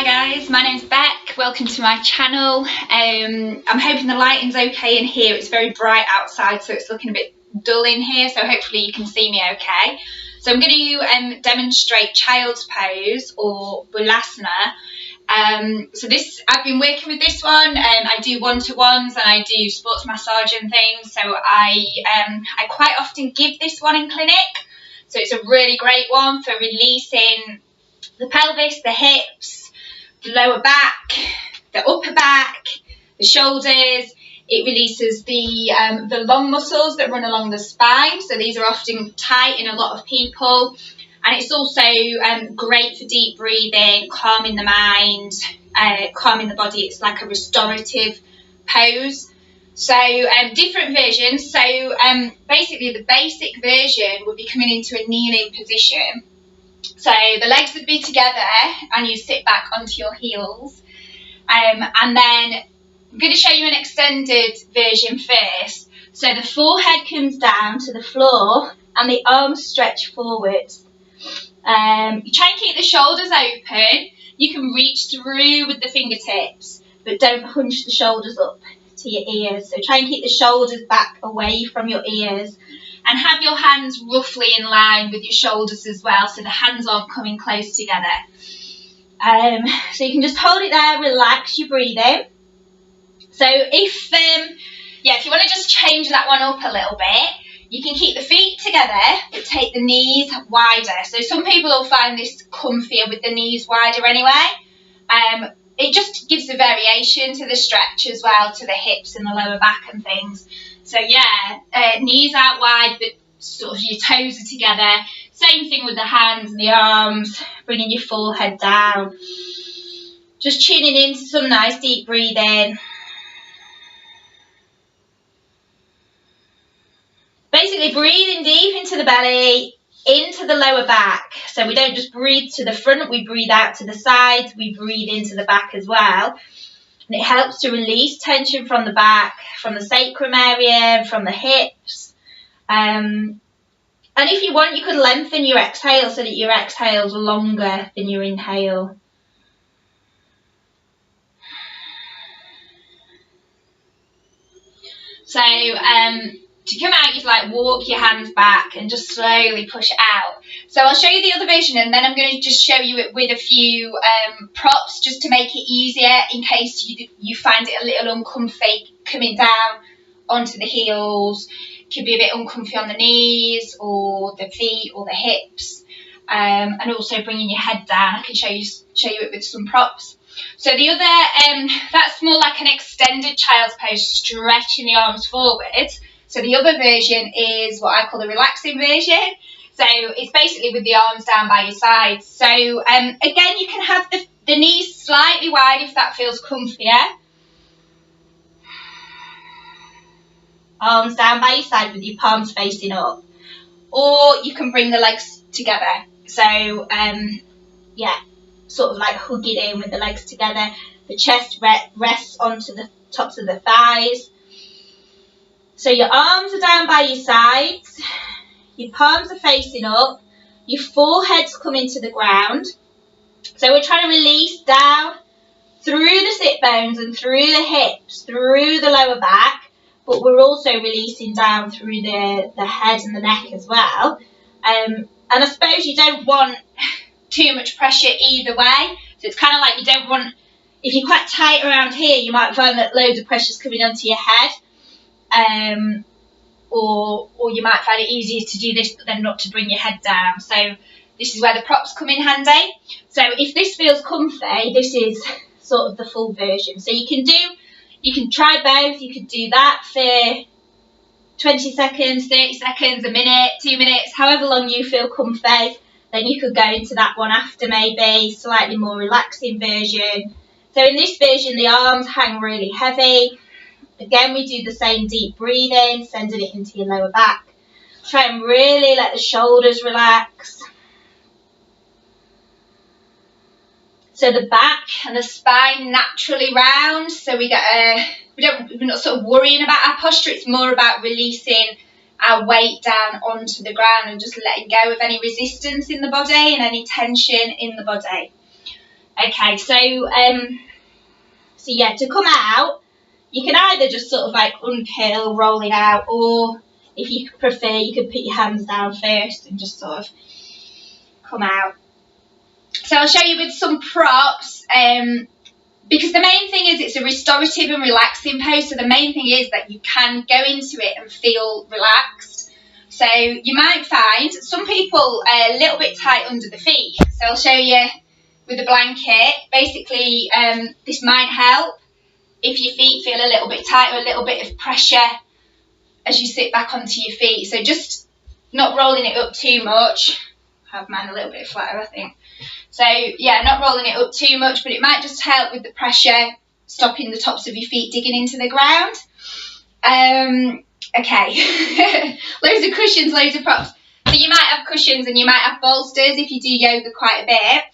guys, my name's Beck, welcome to my channel. I'm hoping the lighting's okay in here. It's very bright outside, so it's looking a bit dull in here, so hopefully you can see me okay. So I'm going to demonstrate child's pose, or Balasana. So I've been working with this one. I do one-to-ones and I do sports massage and things, so I quite often give this one in clinic. So it's a really great one for releasing the pelvis, the hips, the lower back, the upper back, the shoulders. It releases the long muscles that run along the spine, so these are often tight in a lot of people. And it's also great for deep breathing, calming the mind, calming the body. It's like a restorative pose. So different versions. So basically the basic version would be coming into a kneeling position. So the legs would be together and you sit back onto your heels. And then I'm going to show you an extended version first. So the forehead comes down to the floor and the arms stretch forwards. You try and keep the shoulders open. You can reach through with the fingertips, but don't hunch the shoulders up to your ears. So try and keep the shoulders back away from your ears, and have your hands roughly in line with your shoulders as well, so the hands aren't coming close together. So you can just hold it there, relax your breathing. So if you want to just change that one up a little bit, you can keep the feet together, but take the knees wider. So some people will find this comfier with the knees wider anyway. It just gives a variation to the stretch as well, to the hips and the lower back and things. So yeah, knees out wide, but sort of your toes are together. Same thing with the hands and the arms, bringing your forehead down. Just tuning into some nice deep breathing. Basically breathing deep into the belly, into the lower back. So we don't just breathe to the front, we breathe out to the sides, we breathe into the back as well. And it helps to release tension from the back, from the sacrum area, from the hips. And if you want, you could lengthen your exhale so that your exhale is longer than your inhale. So to come out, you'd like walk your hands back and just slowly push it out. So I'll show you the other version, and then I'm going to just show you it with a few props just to make it easier in case you find it a little uncomfy coming down onto the heels. Could be a bit uncomfy on the knees or the feet or the hips, and also bringing your head down. I can show you it with some props. So the other, that's more like an extended child's pose, stretching the arms forward. So the other version is what I call the relaxing version. So it's basically with the arms down by your sides. So again, you can have the knees slightly wide if that feels comfier. Arms down by your side with your palms facing up. Or you can bring the legs together. So yeah, sort of like hug it in with the legs together. The chest rests onto the tops of the thighs. So your arms are down by your sides, your palms are facing up, your forehead's coming to the ground. So we're trying to release down through the sit bones and through the hips, through the lower back, but we're also releasing down through the head and the neck as well. And I suppose you don't want too much pressure either way. So it's kind of like you don't want, if you're quite tight around here, you might find that loads of pressure's coming onto your head. Or you might find it easier to do this but then not to bring your head down. So this is where the props come in handy. So if this feels comfy, this is sort of the full version. So you can try both. You could do that for 20 seconds, 30 seconds, a minute, 2 minutes, however long you feel comfy. Then you could go into that one after, maybe slightly more relaxing version. So in this version, the arms hang really heavy. Again, we do the same deep breathing, sending it into your lower back. Try and really let the shoulders relax. So the back and the spine naturally round. So we're not sort of worrying about our posture. It's more about releasing our weight down onto the ground and just letting go of any resistance in the body and any tension in the body. Okay, so yeah, to come out, you can either just sort of like uncurl, roll it out, or if you prefer, you could put your hands down first and just sort of come out. So I'll show you with some props, because the main thing is it's a restorative and relaxing pose. So the main thing is that you can go into it and feel relaxed. So you might find some people are a little bit tight under the feet. So I'll show you with a blanket. Basically, this might help if your feet feel a little bit tight or a little bit of pressure as you sit back onto your feet. So just not rolling it up too much. I have mine a little bit flatter, I think. So yeah, not rolling it up too much, but it might just help with the pressure, stopping the tops of your feet digging into the ground. Okay, loads of cushions, loads of props. So you might have cushions and you might have bolsters if you do yoga quite a bit.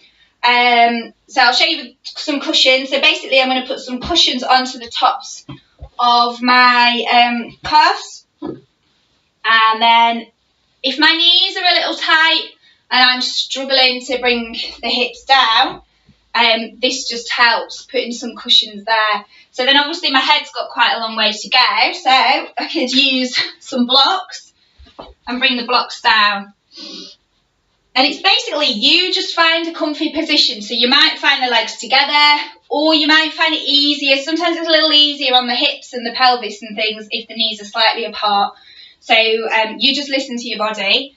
So I'll show you with some cushions. So basically I'm going to put some cushions onto the tops of my calves. And then if my knees are a little tight and I'm struggling to bring the hips down, this just helps putting some cushions there. So then obviously my head's got quite a long way to go, so I could use some blocks and bring the blocks down. And it's basically you just find a comfy position. So you might find the legs together, or you might find it easier. Sometimes it's a little easier on the hips and the pelvis and things if the knees are slightly apart. So you just listen to your body.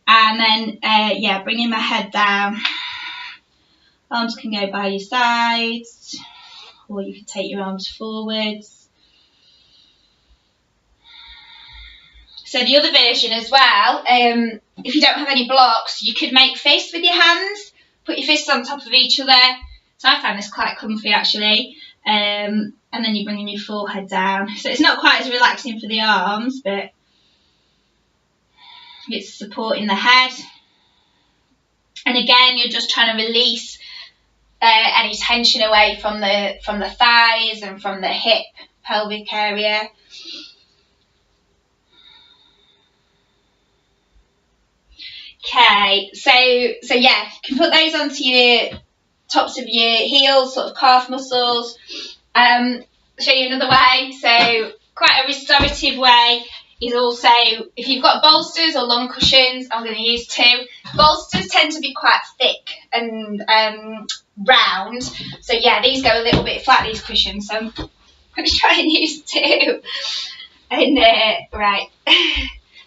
And then, yeah, bringing my head down. Arms can go by your sides, or you can take your arms forwards. So the other version as well, if you don't have any blocks, you could make fists with your hands, put your fists on top of each other. So I find this quite comfy actually. And then you're bringing your forehead down. So it's not quite as relaxing for the arms, but it's supporting the head. And again, you're just trying to release any tension away from the thighs and from the hip, pelvic area. Okay, so yeah, you can put those onto your tops of your heels, sort of calf muscles. Show you another way. So quite a restorative way is also, if you've got bolsters or long cushions, I'm going to use two. Bolsters tend to be quite thick and round. So yeah, these go a little bit flat, these cushions. So I'm going to try and use two. And right.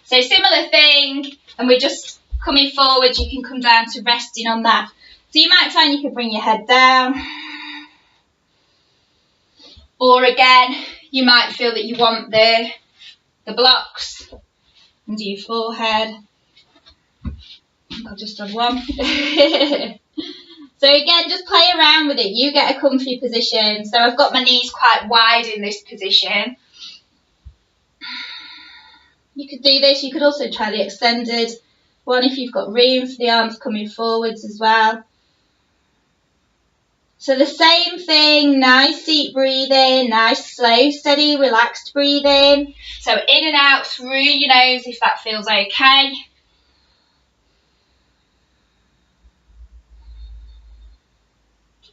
So similar thing, and we're just coming forward. You can come down to resting on that. So you might find you could bring your head down. Or again, you might feel that you want the blocks under your forehead. I'll just have one. So again, just play around with it. You get a comfy position. So I've got my knees quite wide in this position. You could do this. You could also try the extended one if you've got room for the arms coming forwards as well. So the same thing, nice deep breathing, nice slow, steady, relaxed breathing. So in and out through your nose if that feels okay.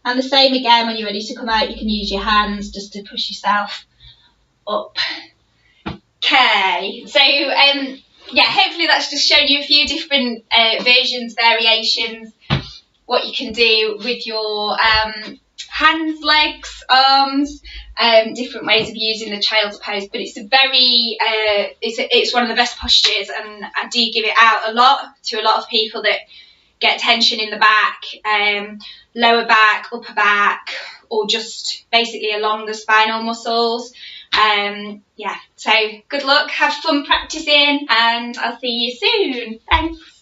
And the same again, when you're ready to come out, you can use your hands just to push yourself up. Okay, so yeah, hopefully that's just shown you a few different versions, variations, what you can do with your hands, legs, arms, different ways of using the child's pose. But it's a very, it's one of the best postures, and I do give it out a lot to a lot of people that get tension in the back, lower back, upper back, or just basically along the spinal muscles. Yeah, so good luck, have fun practicing, and I'll see you soon. Thanks.